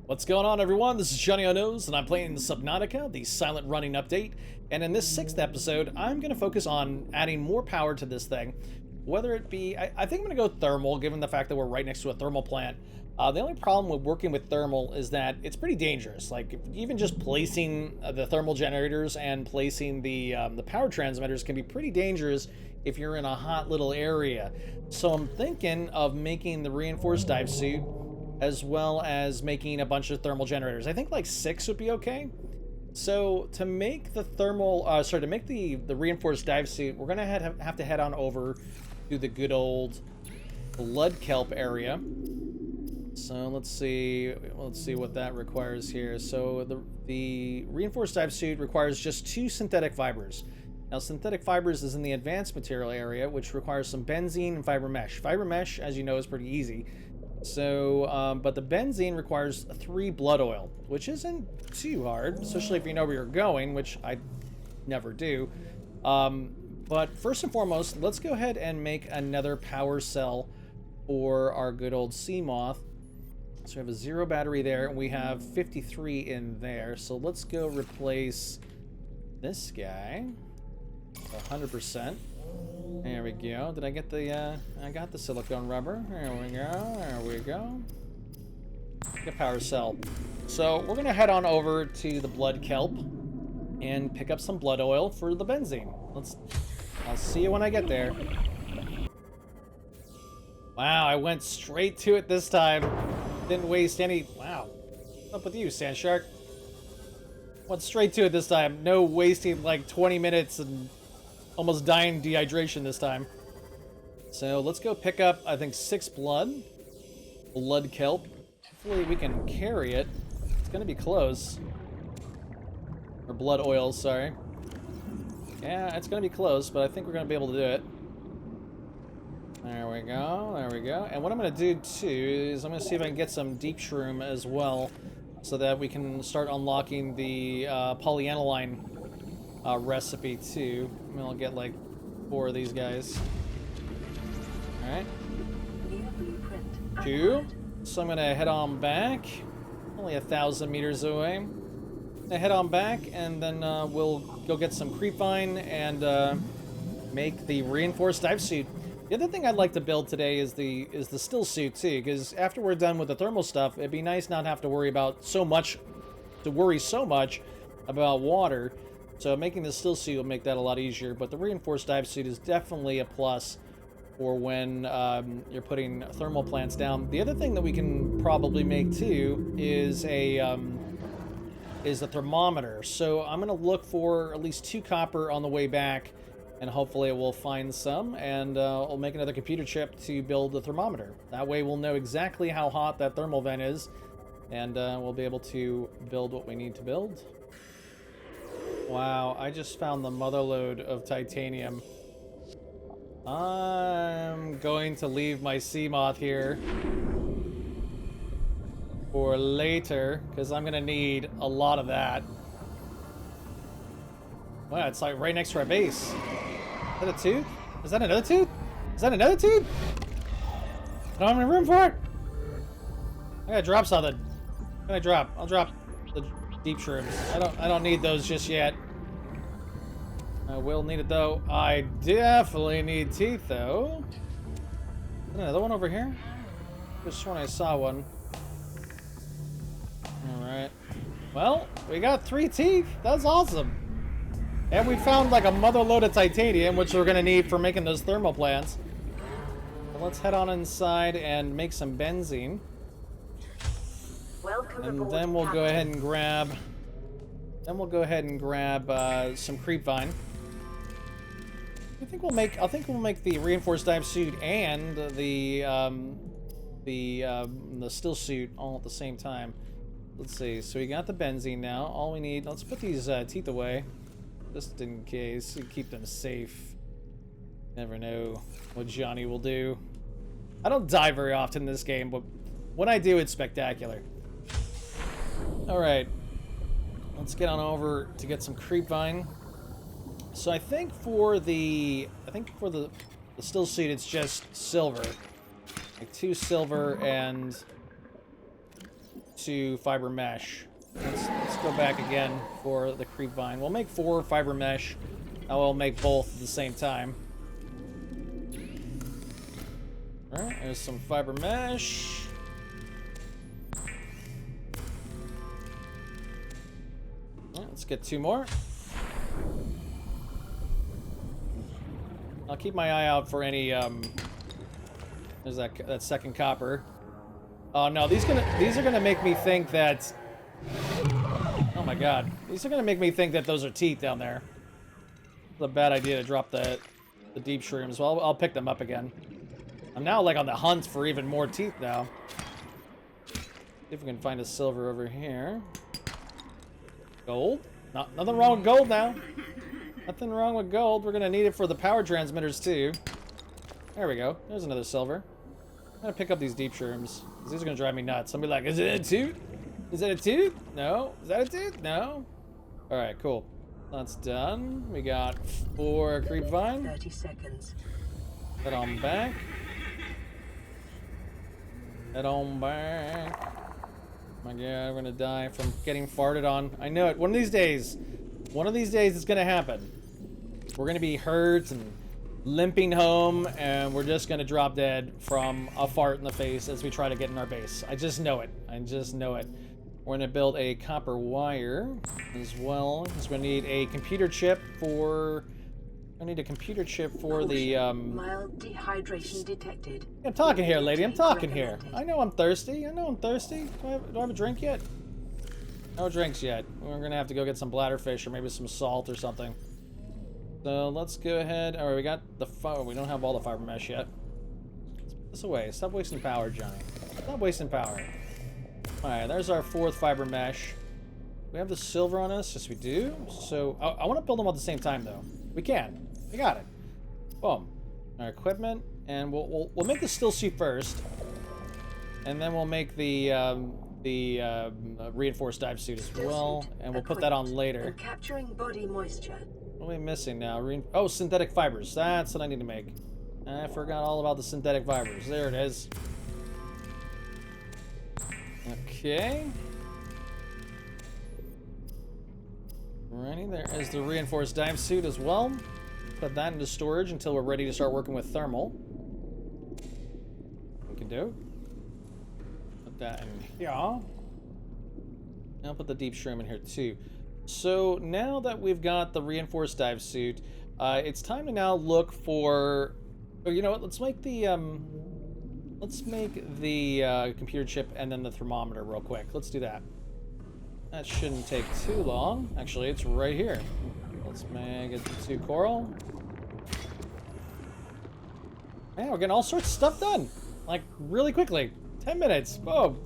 What's going on, everyone? This is Johnnyonoes, and I'm playing Subnautica, the silent running update. And in this 6th episode, I'm going to focus on adding more power to this thing. Whether it be, I think I'm going to go thermal, given the fact that we're right next to a thermal plant. The only problem with working with thermal is that it's pretty dangerous. Like, even just placing the thermal generators and placing the power transmitters can be pretty dangerous if you're in a hot little area. So I'm thinking of making the reinforced dive suit, as well as making a bunch of thermal generators. I think like 6 would be okay. So to make the the reinforced dive suit, we're gonna have to head on over to the good old blood kelp area. So let's see what that requires here. So the reinforced dive suit requires just 2 synthetic fibers. Now, synthetic fibers is in the advanced material area, which requires some benzene and fiber mesh. Fiber mesh, as you know, is pretty easy. So, but the benzene requires 3 blood oil, which isn't too hard, especially if you know where you're going, which I never do. But first and foremost, let's go ahead and make another power cell for our good old sea moth. So we have a 0 battery there, and we have 53 in there. So let's go replace this guy. 100%. There we go. Did I get the, I got the silicone rubber. There we go. There we go. The power cell. So we're going to head on over to the blood kelp and pick up some blood oil for the benzene. I'll see you when I get there. Wow, I went straight to it this time. Didn't waste any, wow. What's up with you, Sand Shark? Went straight to it this time. No wasting like 20 minutes and almost dying dehydration this time. So let's go pick up, I think, 6 blood kelp. Hopefully we can carry it. It's gonna be close. Or blood oil, sorry. Yeah, it's gonna be close, but I think we're gonna be able to do it. There we go, there we go. And what I'm gonna do too is I'm gonna see if I can get some deep shroom as well, so that we can start unlocking the polyaniline recipe too. I mean, I'll get like 4 of these guys. Alright. 2. So I'm gonna head on back. Only 1,000 meters away. I'm gonna head on back, and then we'll go get some creepvine and make the reinforced dive suit. The other thing I'd like to build today is the still suit too, because after we're done with the thermal stuff, it'd be nice not to have to worry so much about water. So making the still suit will make that a lot easier, but the reinforced dive suit is definitely a plus for when you're putting thermal plants down. The other thing that we can probably make too is the thermometer. So I'm gonna look for at least 2 copper on the way back, and hopefully we'll find some, and we'll make another computer chip to build the thermometer. That way we'll know exactly how hot that thermal vent is, and we'll be able to build what we need to build. Wow, I just found the motherlode of titanium. I'm going to leave my sea moth here for later, because I'm gonna need a lot of that. Wow, it's like right next to our base. Is that a tooth? Is that another tooth? Is that another tooth? I don't have any room for it. I gotta drop something. What can I drop? I'll drop the deep shrooms. I don't need those just yet. I will need it though. I definitely need teeth though. Is there another one over here? Just when I saw one. Alright. Well, we got 3 teeth. That's awesome. And we found like a mother load of titanium, which we're gonna need for making those thermal plants. Well, let's head on inside and make some benzene. And then we'll go ahead and grab. Some creepvine. I think we'll make the reinforced dive suit and the still suit all at the same time. Let's see. So we got the benzene now. All we need. Let's put these teeth away, just in case. We keep them safe. Never know what Johnny will do. I don't die very often in this game, but when I do, it's spectacular. All right. Let's get on over to get some creepvine. So I think for the still suit, it's just silver. Like 2 silver and to fiber mesh. Let's go back again for the creep vine. We'll make 4 fiber mesh. I will make both at the same time. Alright, there's some fiber mesh. Alright, let's get 2 more. I'll keep my eye out for any, there's that second copper. Oh no, these are gonna make me think that, oh my god, these are gonna make me think that those are teeth down there. It's a bad idea to drop the deep shrooms. Well, I'll pick them up again. I'm now like on the hunt for even more teeth now. See if we can find a silver over here. Gold? Nothing wrong with gold now. Nothing wrong with gold. We're gonna need it for the power transmitters too. There we go. There's another silver. I'm gonna pick up these deep shrooms. These are gonna drive me nuts. I'll be like, is it a tooth? Is that a tooth? No. Is that a tooth? No. Alright, cool. That's done. We got 4 creep vine. 30 seconds. Head on back. Head on back. Oh my god, we're gonna die from getting farted on. I know it. One of these days it's gonna happen. We're gonna be hurt and limping home, and we're just gonna drop dead from a fart in the face as we try to get in our base. I just know it. I just know it. We're gonna build a copper wire as well, because we need a computer chip for. I need a computer chip for the. Mild dehydration detected. I'm talking here, lady. I'm talking here. I know I'm thirsty. I know I'm thirsty. Do I have a drink yet? No drinks yet. We're gonna have to go get some bladderfish or maybe some salt or something. So let's go ahead. All right, we got the we don't have all the fiber mesh yet. Let's put this away. Stop wasting power, Johnny. Stop wasting power. All right, there's our 4th fiber mesh. We have the silver on us. Yes, we do. So I want to build them all at the same time, though. We can. We got it. Boom. Our equipment, and we'll make the still suit first, and then we'll make the reinforced dive suit as well, and we'll put that on later. Capturing body moisture. What are we missing now? Oh, synthetic fibers. That's what I need to make. I forgot all about the synthetic fibers. There it is. Okay. Alrighty, there is the reinforced dive suit as well. Put that into storage until we're ready to start working with thermal. We can do. Put that in here. I'll put the deep shroom in here too. So now that we've got the reinforced dive suit, it's time to now look for. Oh, you know what? Let's make the computer chip and then the thermometer real quick. Let's do that. That shouldn't take too long. Actually, it's right here. Let's make it 2 coral. Man, we're getting all sorts of stuff done. Like, really quickly. 10 minutes. Boom.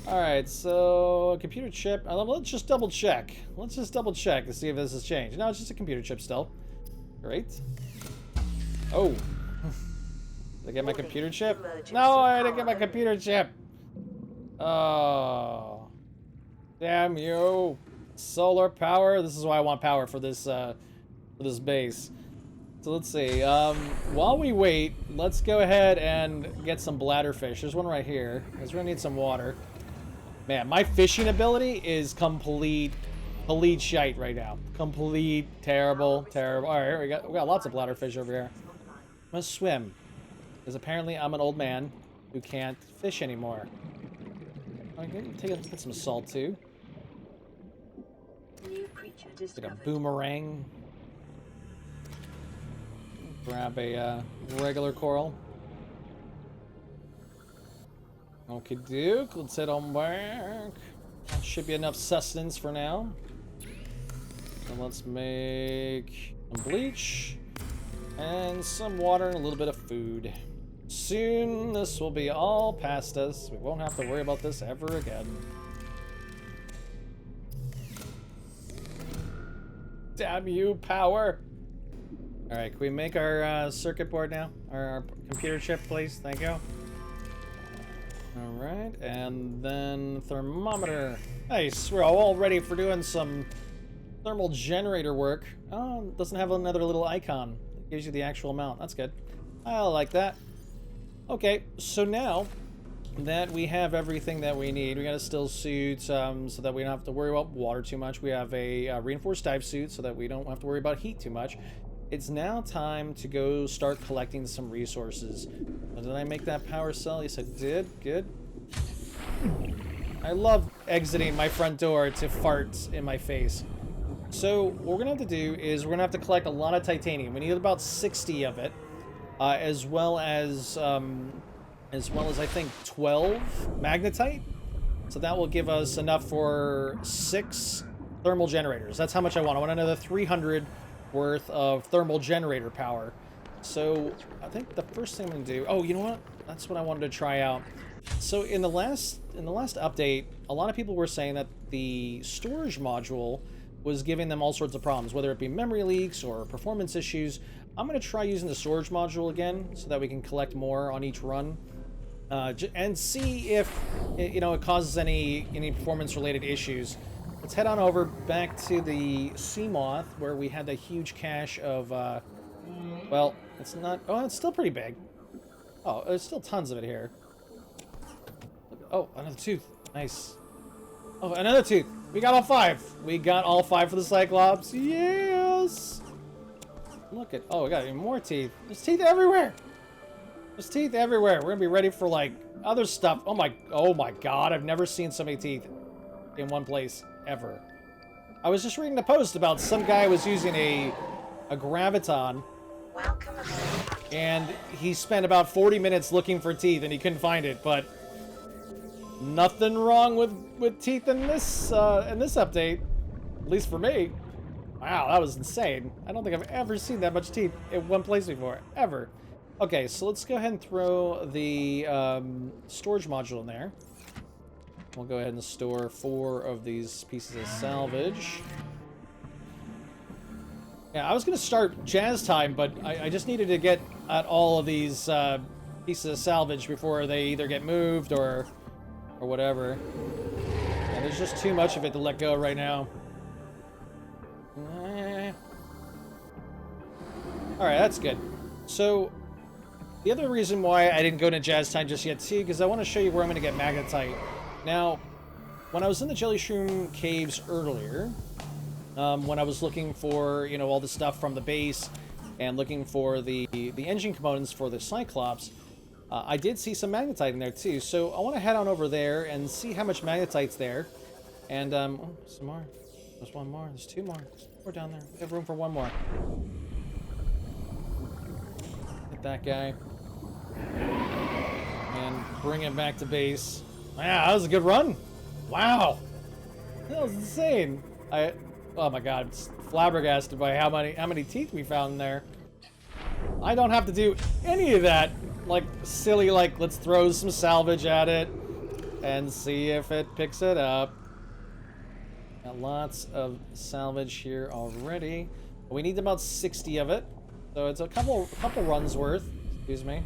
Alright, so computer chip. Let's just double check. Let's just double check to see if this has changed. No, it's just a computer chip still. Great. Oh. Did I get my computer chip? No, I didn't get my computer chip. Oh. Damn you. Solar power. This is why I want power for this base. So let's see. While we wait, let's go ahead and get some bladderfish. There's one right here, because we're gonna need some water. Man, my fishing ability is complete shite right now. Complete terrible. All right, we got lots of bladderfish over here. I'm gonna swim, because apparently I'm an old man who can't fish anymore. I'm gonna get some salt too. New creature discovered. Like a boomerang. Grab a regular coral. Okay, Duke. Let's head on back. Should be enough sustenance for now. So let's make some bleach and some water and a little bit of food. Soon this will be all past us. We won't have to worry about this ever again. Damn you, power! Alright, can we make our circuit board now? Our computer chip, please? Thank you. Alright, and then thermometer. Nice, we're all ready for doing some thermal generator work. Oh, it doesn't have another little icon. It gives you the actual amount. That's good. I like that. Okay, so now that we have everything that we need. We got a still suit so that we don't have to worry about water too much. We have a reinforced dive suit so that we don't have to worry about heat too much. It's now time to go start collecting some resources. Did I make that power cell? Yes, I did. Good. I love exiting my front door to fart in my face. So what we're gonna have to do is we're gonna have to collect a lot of titanium. We need about 60 of it, as well as I think 12 magnetite. So that will give us enough for 6 thermal generators. That's how much I want. I want another 300 worth of thermal generator power. So I think the first thing I'm gonna do. Oh, you know what? That's what I wanted to try out. So in the last update, a lot of people were saying that the storage module was giving them all sorts of problems, whether it be memory leaks or performance issues. I'm going to try using the storage module again so that we can collect more on each run and see if it causes any performance related issues. Let's head on over back to the Seamoth where we had the huge cache of well, it's not. Oh, it's still pretty big. Oh, there's still tons of it here. Oh, another tooth. Nice. Oh, another tooth. We got all 5. We got all 5 for the Cyclops. Yes! Look at... Oh, we got even more teeth. There's teeth everywhere! There's teeth everywhere. We're gonna be ready for, like, other stuff. Oh my god. I've never seen so many teeth in one place, ever. I was just reading a post about some guy was using a graviton. And he spent about 40 minutes looking for teeth, and he couldn't find it, but... Nothing wrong with teeth in this update, at least for me. Wow, that was insane. I don't think I've ever seen that much teeth in one place before, ever. Okay, so let's go ahead and throw the storage module in there. We'll go ahead and store 4 of these pieces of salvage. Yeah, I was gonna start jazz time, but I just needed to get at all of these pieces of salvage before they either get moved or whatever. Yeah, there's just too much of it to let go right now. Alright, that's good. So, the other reason why I didn't go into jazz time just yet, too, because I want to show you where I'm going to get magnetite. Now, when I was in the Jelly Shroom caves earlier, when I was looking for, all the stuff from the base and looking for the engine components for the Cyclops, I did see some magnetite in there too, so I want to head on over there and see how much magnetite's there. And, oh, some more. There's one more. There's 2 more. There's 4 down there. We have room for 1 more. Hit that guy. And bring it back to base. Wow, that was a good run. Wow. That was insane. Oh my god, I'm flabbergasted by how many teeth we found in there. I don't have to do any of that. Like, silly, like, let's throw some salvage at it and see if it picks it up. Got lots of salvage here already. We need about 60 of it, so it's a couple runs worth. Excuse me.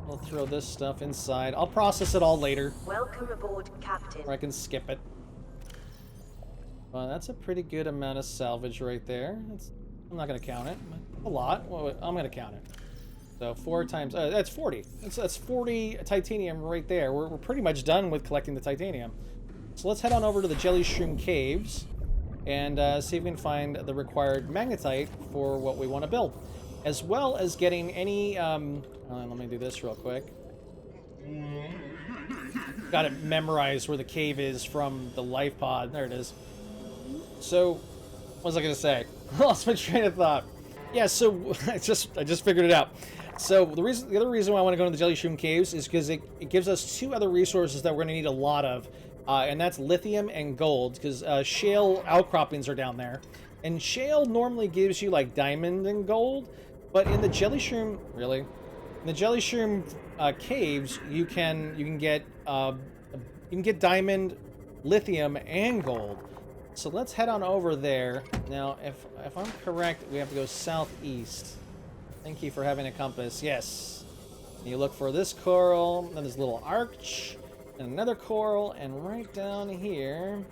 We'll throw this stuff inside. I'll process it all later. Welcome aboard, Captain. Or I can skip it. Well, that's a pretty good amount of salvage right there. I'm not gonna count it. A lot. Well, I'm gonna count it. So 4 times, that's 40. That's 40 titanium right there. We're pretty much done with collecting the titanium. So let's head on over to the Jelly Shroom Caves and see if we can find the required magnetite for what we want to build. As well as getting any, let me do this real quick. Got it memorized where the cave is from the life pod. There it is. So, what was I going to say? I lost my train of thought. Yeah, so I just figured it out. So the other reason why I want to go into the Jelly Shroom Caves is because it gives us 2 other resources that we're going to need a lot of, and that's lithium and gold, because shale outcroppings are down there, and shale normally gives you like diamond and gold, but in the Jelly Shroom, caves, you can get diamond, lithium, and gold. So let's head on over there. Now, if I'm correct, we have to go southeast. Thank you for having a compass. Yes. You look for this coral, then this little arch, and another coral, and right down here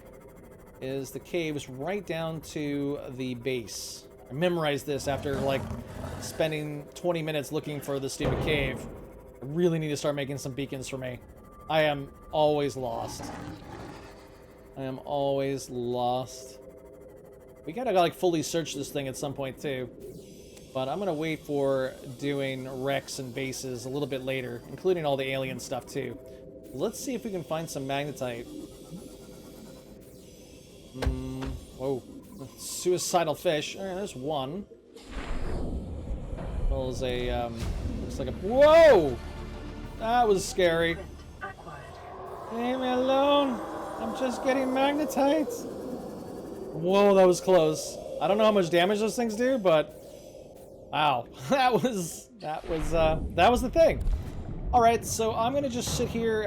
is the caves right down to the base. I memorized this after, like, spending 20 minutes looking for the stupid cave. I really need to start making some beacons for me. I am always lost. I am always lost. We gotta like fully search this thing at some point too. But I'm gonna wait for doing wrecks and bases a little bit later, including all the alien stuff too. Let's see if we can find some magnetite. Whoa. Suicidal fish. Alright, there's one. Well, there's a, looks like a... Whoa! That was scary. Leave me alone. I'm just getting magnetite. Whoa, that was close. I don't know how much damage those things do, but... Wow. That was the thing. Alright, so I'm gonna just sit here,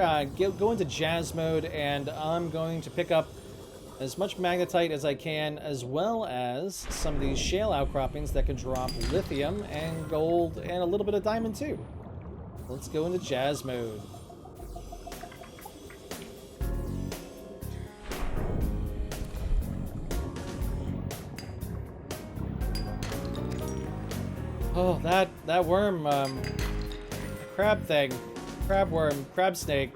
go into jazz mode, and I'm going to pick up as much magnetite as I can, as well as some of these shale outcroppings that can drop lithium and gold and a little bit of diamond too. Let's go into jazz mode. Oh, that worm, crab thing, crab worm, crab snake,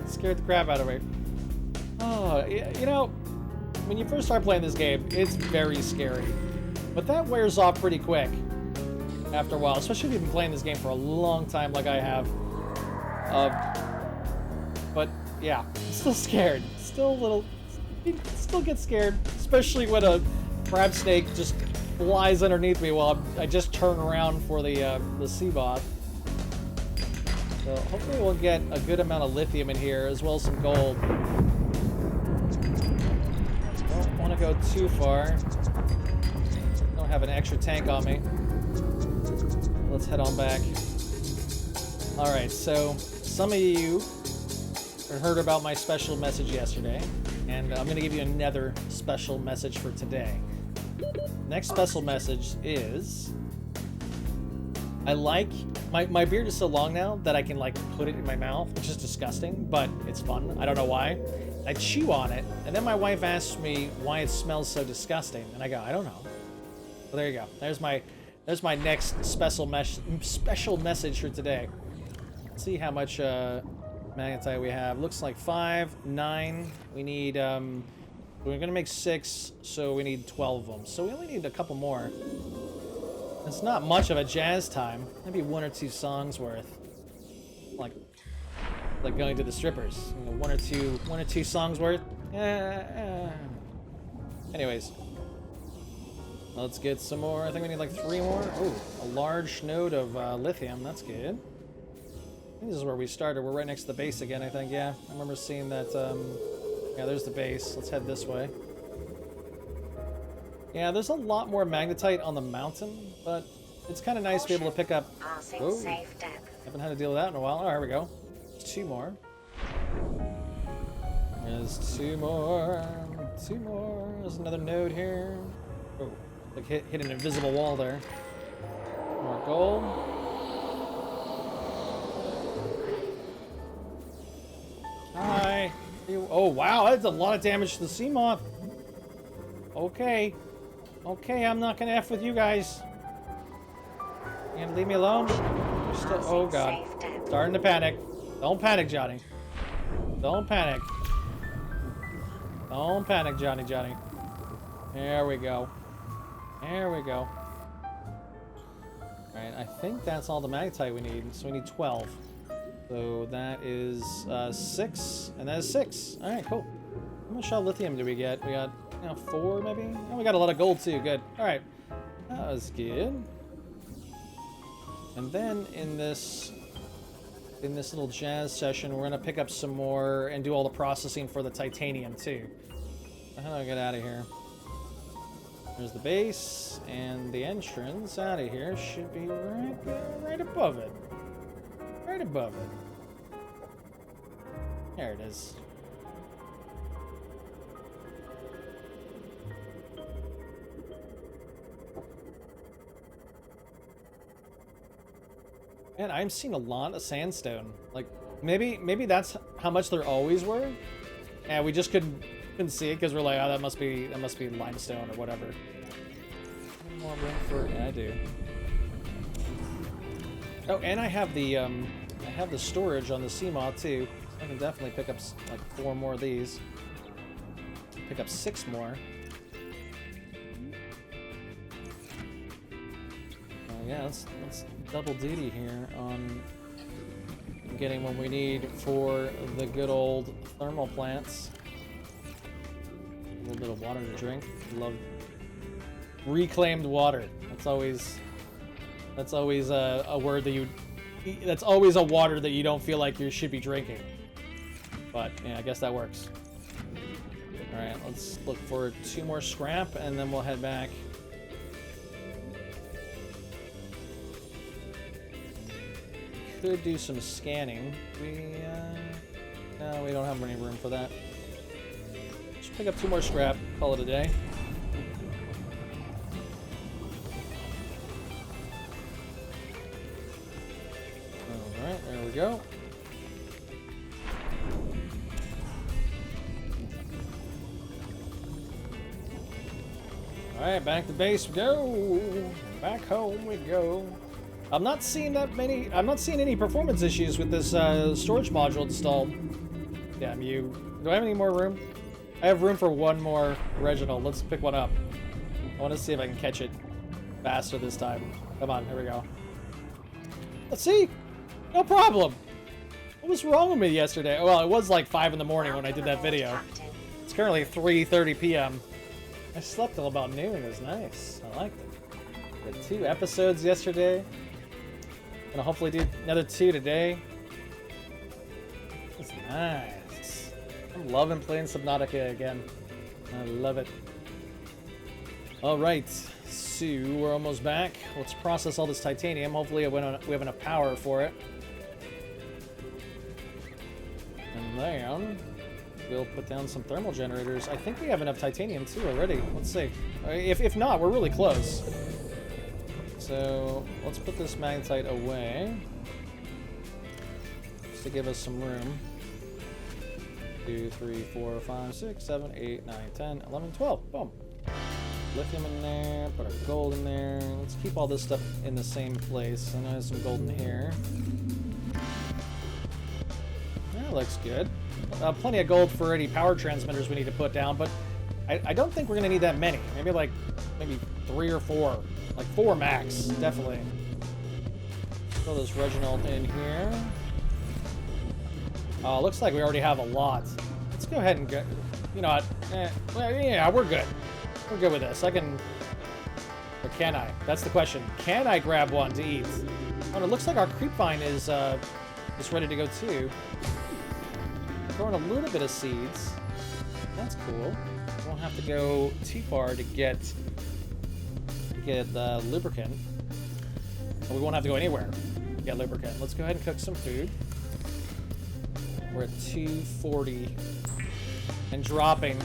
scared the crap out of me. Oh, you know, when you first start playing this game, it's very scary. But that wears off pretty quick after a while, especially if you've been playing this game for a long time like I have. But yeah, I'm still scared. Still a little, still get scared, especially when a crab snake just flies underneath me while I just turn around for the sea boss. So hopefully we'll get a good amount of lithium in here, as well as some gold. Don't want to go too far. Don't have an extra tank on me. Let's head on back. Alright, so some of you heard about my special message yesterday, and I'm going to give you another special message for today. Next special message is... I like... My beard is so long now that I can, like, put it in my mouth, which is disgusting, but it's fun. I don't know why. I chew on it, and then my wife asks me why it smells so disgusting, and I go, I don't know. So there you go. There's my next special message for today. Let's see how much magnetite we have. Looks like 5, 9. We need, we're gonna make 6, so we need 12 of them. So we only need a couple more. It's not much of a jazz time. Maybe 1 or 2 songs worth. Like going to the strippers. You know, 1 or 2 songs worth. Anyways. Let's get some more. I think we need like 3 more. Oh, a large node of lithium. That's good. I think this is where we started. We're right next to the base again, I think. Yeah, I remember seeing that. Yeah, there's the base. Let's head this way. Yeah, there's a lot more magnetite on the mountain, but it's kind of nice to be able to pick up... Whoa. Haven't had to deal with that in a while. Oh, here we go. 2 more. There's 2 more. 2 more. There's another node here. Oh, like hit an invisible wall there. More gold. Hi. Oh, wow. That's a lot of damage to the sea moth. Okay. Okay, I'm not gonna F with you guys. You gonna leave me alone? Still, oh god. Starting to panic. Don't panic, Johnny. Don't panic. Don't panic, Johnny. There we go. There we go. Alright, I think that's all the magnetite we need. So we need 12. So that is 6, and that is 6. Alright, cool. How much lithium do we get? We got, 4 maybe? Oh, we got a lot of gold too. Good. Alright. That was good. And then in this little jazz session, we're gonna pick up some more and do all the processing for the titanium too. How do I get out of here? There's the base, and the entrance out of here should be right there, right above it. Right above it. There it is. Man, I'm seeing a lot of sandstone. Like, maybe that's how much there always were. And we just couldn't see it because we're like, oh, that must be limestone or whatever. Any more room for... Yeah, I do. Oh, and I have the I have the storage on the Seamoth too. So I can definitely pick up like 4 more of these. Pick up 6 more. Oh yeah, let's double duty here on getting what we need for the good old thermal plants. A little bit of water to drink. Love reclaimed water. That's always a word that you. That's always a water that you don't feel like you should be drinking. But yeah, I guess that works. All right, let's look for 2 more scrap, and then we'll head back. Could do some scanning. No, we don't have any room for that. Just pick up 2 more scrap. Call it a day. All right, there we go. All right, back to base we go. Back home we go. I'm not seeing any performance issues with this storage module installed. Damn you. Do I have any more room? I have room for 1 more Reginald. Let's pick one up. I want to see if I can catch it faster this time. Come on, here we go. Let's see. No problem. What was wrong with me yesterday? Well, it was like 5 in the morning when I did that video. It's currently 3:30 p.m. I slept till about noon. It was nice. I liked it. Did 2 episodes yesterday. Gonna hopefully do another 2 today. It's nice. I'm loving playing Subnautica again. I love it. Alright, so we're almost back. Let's process all this titanium. Hopefully we have enough power for it. And then we'll put down some thermal generators. I think we have enough titanium too already. Let's see. If not, we're really close. So let's put this magnetite away, just to give us some room. 2, 3, 4, 5, 6, 7, 8, 9, 10, 11, 12. Boom. Lithium in there, put our gold in there. Let's keep all this stuff in the same place. I know there's some gold in here. That looks good. Plenty of gold for any power transmitters we need to put down, but I don't think we're going to need that many. Maybe 3 or 4. Like 4 max, definitely. Throw this Reginald in here. Oh, looks like we already have a lot. Let's go ahead and go. You know what? Well, yeah, we're good. We're good with this. I can. Or can I? That's the question. Can I grab one to eat? Oh, it looks like our creep vine is ready to go too. Throwing a little bit of seeds. That's cool. We won't have to go too far to get the lubricant. We won't have to go anywhere to get lubricant. Let's go ahead and cook some food. We're at 240 and dropping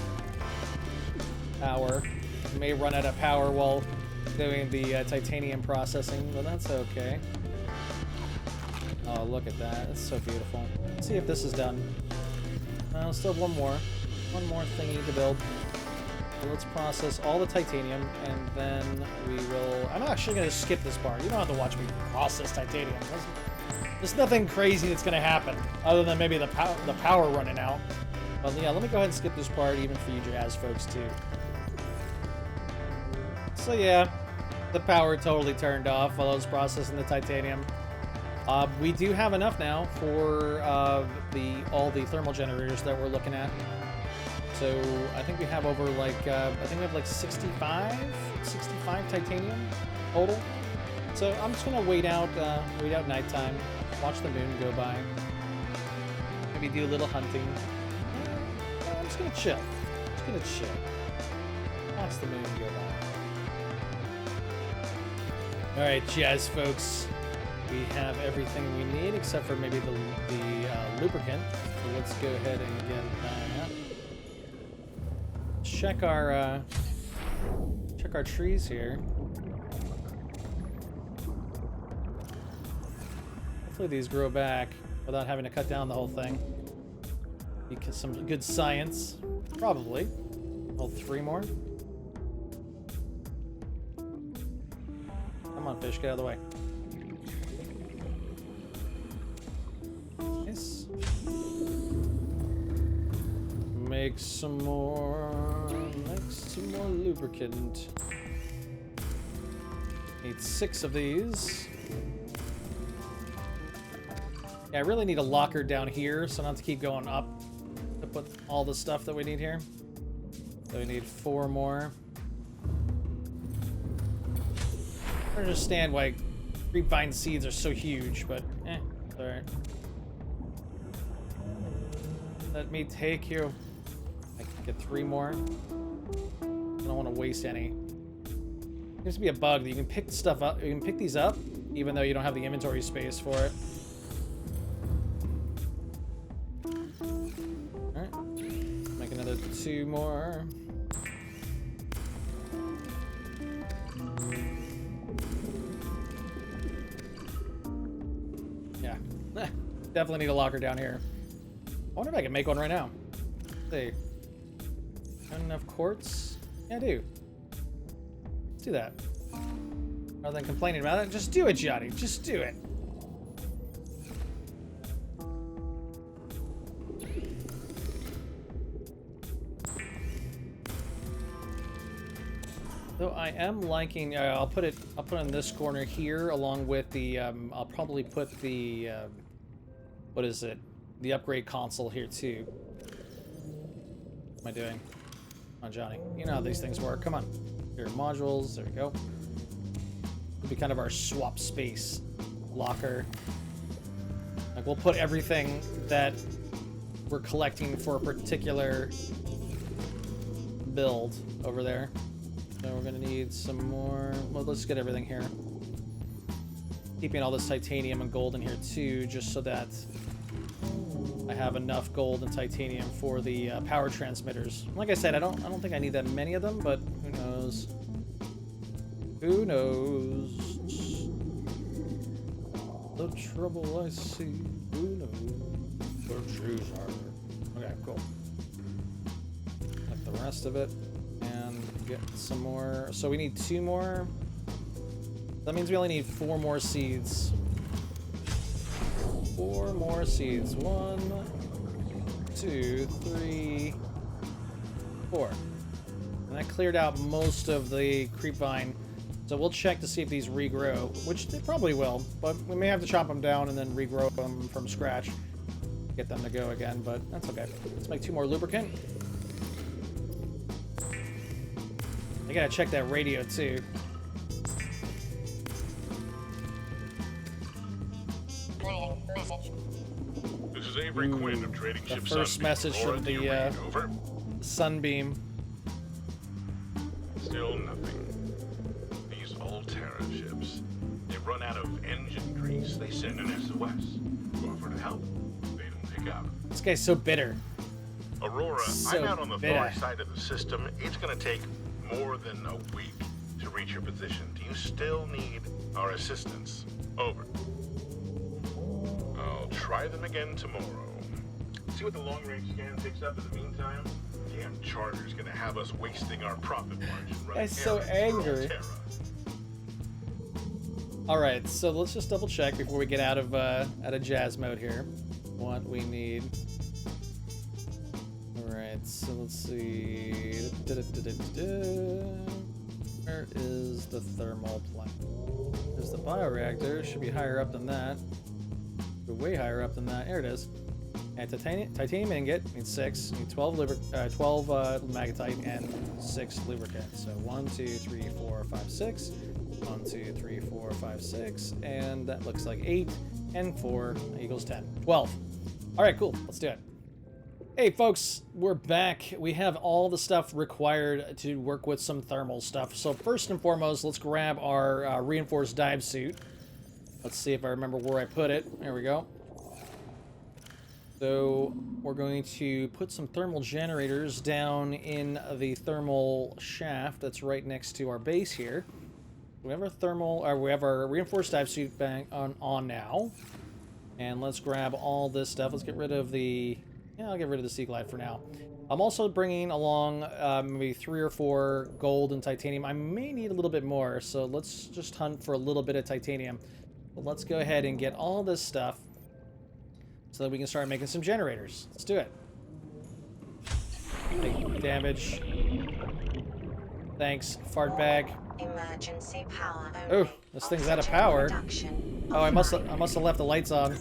power. We may run out of power while doing the titanium processing, but that's okay. Oh, look at that. It's so beautiful. Let's see if this is done. Still one more thingy to build. So let's process all the titanium, and then we will... I'm actually going to skip this part. You don't have to watch me process titanium. There's nothing crazy that's going to happen, other than maybe the power running out. But yeah, let me go ahead and skip this part, even for you jazz folks, too. So yeah, the power totally turned off while I was processing the titanium. We do have enough now for all the thermal generators that we're looking at. So I think we have over like, I think we have like 65 titanium total. So I'm just gonna wait out nighttime, watch the moon go by, maybe do a little hunting. I'm just gonna chill. Watch the moon go by. All right, jazz folks, we have everything we need except for maybe the lubricant. So let's go ahead and get that. Check our trees here. Hopefully these grow back without having to cut down the whole thing. Because some good science, probably. Oh, 3 more. Come on, fish, get out of the way. make some more lubricant. Need 6 of these. Yeah, I really need a locker down here, so I don't have to keep going up to put all the stuff that we need here. So we need 4 more. I don't understand why creepvine seeds are so huge, but it's alright. Let me take you. I can get 3 more. I don't want to waste any. Seems to be a bug that you can pick stuff up. You can pick these up, even though you don't have the inventory space for it. Alright. Make another 2 more. Yeah. Definitely need a locker down here. I wonder if I can make one right now. Let's see. Got enough quartz? Yeah, I do. Let's do that. Rather than complaining about it, just do it, Johnny. Just do it. Though I am liking, I'll put it in this corner here, along with the. I'll probably put the. What is it? The upgrade console here too. What am I doing? Come on, Johnny. You know how these things work. Come on. Here are modules. There we go. It'll be kind of our swap space locker. Like, we'll put everything that we're collecting for a particular build over there. So we're gonna need some more. Well, let's get everything here. Keeping all this titanium and gold in here too, just so that I have enough gold and titanium for the power transmitters. Like I said, I don't think I need that many of them, but who knows? Who knows? The trouble I see. Who knows? Where trees are. Okay, cool. Like the rest of it, and get some more. So we need 2 more. That means we only need 4 more seeds. 4 more seeds. 1, 2, 3, 4. And that cleared out most of the creepvine. So we'll check to see if these regrow, which they probably will, but we may have to chop them down and then regrow them from scratch. Get them to go again, but that's okay. Let's make 2 more lubricant. I gotta check that radio too. This is Avery Quinn of Trading Ship The first Sunbeam. message Aurora, from do you the read? Over. Sunbeam. Still nothing. These old Terra ships, they run out of engine grease. They send an SOS. Offer to help. They don't pick up. This guy's so bitter. Aurora, So I'm out on the bitter. far side of the system. It's going to take more than a week to reach your position. Do you still need our assistance? Over. I'll try them again tomorrow. See what the long-range scan picks up in the meantime? Damn charter's gonna have us wasting our profit margin. Guy's so angry. All right, so let's just double check before we get out of jazz mode here. What we need. All right, so let's see. Where is the thermal plant? There's the bioreactor. Should be higher up than that. Way higher up than that. There it is. And titanium ingot needs 6. Need 12 magnetite and 6 lubricant. So 1, 2, 3, 4, 5, 6. 1, 2, 3, 4, 5, 6. And that looks like 8 and 4 equals 10. 12. All right, cool. Let's do it. Hey, folks, we're back. We have all the stuff required to work with some thermal stuff. So first and foremost, let's grab our reinforced dive suit. Let's see if I remember where I put it. There we go. So we're going to put some thermal generators down in the thermal shaft that's right next to our base here. We have our reinforced dive suit back on now. And let's grab all this stuff. Let's get rid of the... Yeah, I'll get rid of the Sea Glide for now. I'm also bringing along maybe 3 or 4 gold and titanium. I may need a little bit more, so let's just hunt for a little bit of titanium. But let's go ahead and get all this stuff so that we can start making some generators. Let's do it. damage. Thanks, fart bag. Emergency power Oh, only. this thing's out of power. Oh, I must have left the lights on.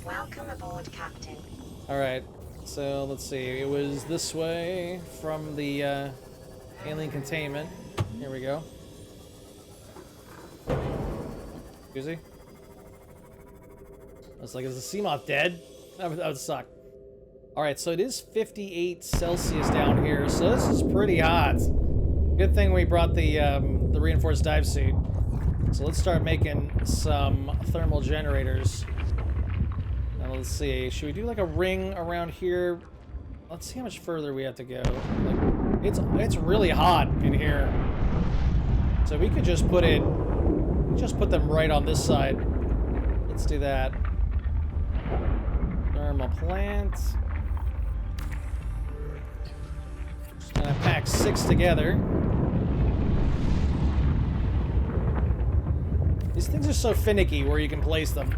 Welcome aboard, Captain. All right, so let's see. It was this way from the alien containment. Here we go. Excuse me. I was like, is the Seamoth dead? That would suck. All right, so it is 58 Celsius down here, so this is pretty hot. Good thing we brought the reinforced dive suit. So let's start making some thermal generators. Now let's see. Should we do like a ring around here? Let's see how much further we have to go. Like, it's really hot in here. So we could just put them right on this side. Let's do that. Thermal plant. Just gonna pack 6 together. These things are so finicky where you can place them.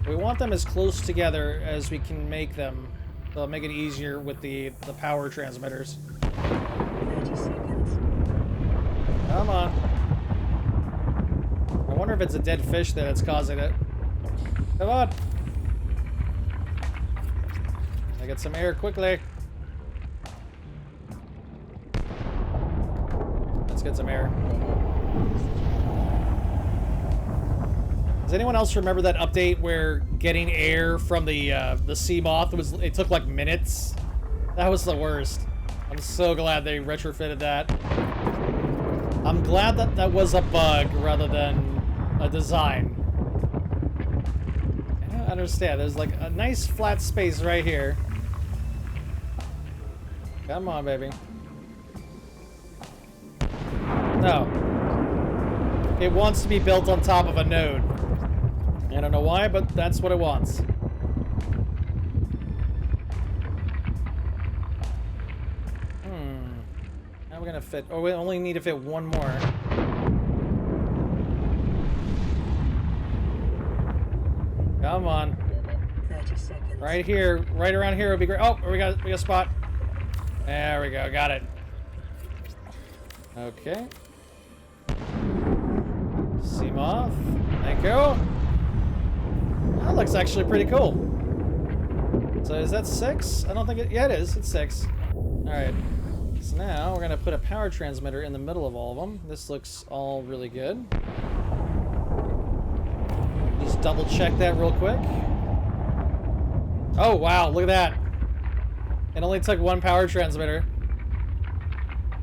We want them as close together as we can make them. They'll make it easier with the power transmitters. 30 seconds. Come on. I wonder if it's a dead fish that's causing it. Come on. I get some air quickly. Let's get some air. Does anyone else remember that update where getting air from the Seamoth it took like minutes? That was the worst. I'm so glad they retrofitted that. I'm glad that that was a bug rather than a design. I don't understand. There's like a nice flat space right here. Come on, baby. No. It wants to be built on top of a node. I don't know why, but that's what it wants. How are we gonna fit? Oh, we only need to fit one more. Come on. 30 seconds. Right here, right around here would be great. Oh, we got a spot. There we go, got it. Okay. Seamoth, thank you. That looks actually pretty cool. So is that 6? I don't think it... Yeah, it is. It's 6. Alright. So now we're going to put a power transmitter in the middle of all of them. This looks all really good. Just double check that real quick. Oh, wow. Look at that. It only took 1 power transmitter.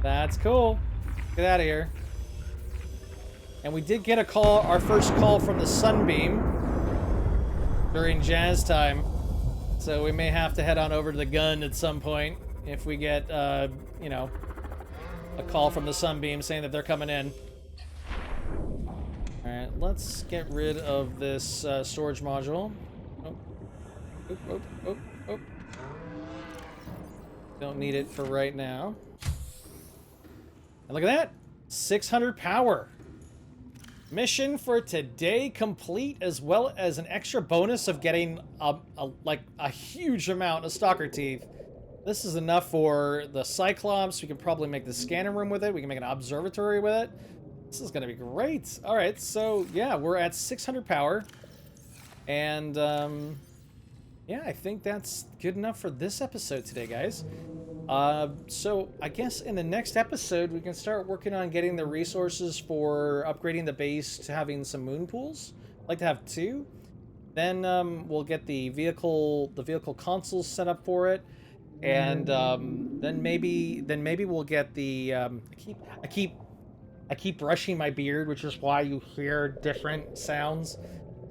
That's cool. Get out of here. And we did get a call, our first call from the Sunbeam during jazz time. So we may have to head on over to the gun at some point if we get, you know, a call from the Sunbeam saying that they're coming in. Alright, let's get rid of this storage module. Oh. Oop, oop, oop, oop. Don't need it for right now. And look at that! 600 power! Mission for today complete, as well as an extra bonus of getting a huge amount of stalker teeth. This is enough for the Cyclops. We can probably make the scanner room with it. We can make an observatory with it. This is going to be great. All right, so yeah, we're at 600 power. And yeah, I think that's good enough for this episode today, guys. So I guess in the next episode, we can start working on getting the resources for upgrading the base to having some moon pools. I'd like to have 2. Then we'll get the vehicle consoles set up for it, and then maybe we'll get the. I keep brushing my beard, which is why you hear different sounds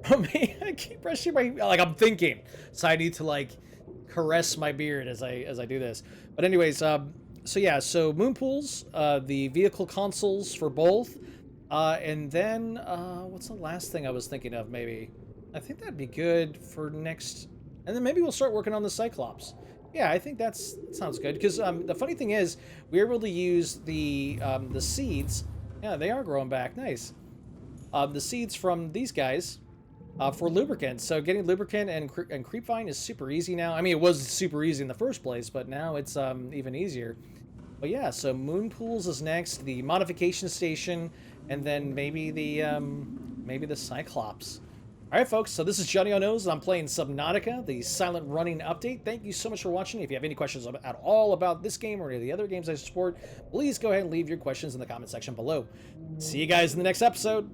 from me. I keep brushing my, like, I'm thinking, so I need to like caress my beard as I do this. But anyways, so yeah, so moon pools, the vehicle consoles for both, and then what's the last thing I was thinking of? Maybe I think that'd be good for next, and then maybe we'll start working on the Cyclops. Yeah, I think that sounds good, because the funny thing is we're able to use the seeds. Yeah, they are growing back. Nice. The seeds from these guys for lubricant. So getting lubricant and creep vine is super easy now. I mean, it was super easy in the first place, but now it's even easier. But yeah, so moon pools is next, the modification station, and then maybe the Cyclops. All right, folks, so this is Johnnyonoes, and I'm playing Subnautica, the silent running update. Thank you so much for watching. If you have any questions at all about this game or any of the other games I support, please go ahead and leave your questions in the comment section below. See you guys in the next episode.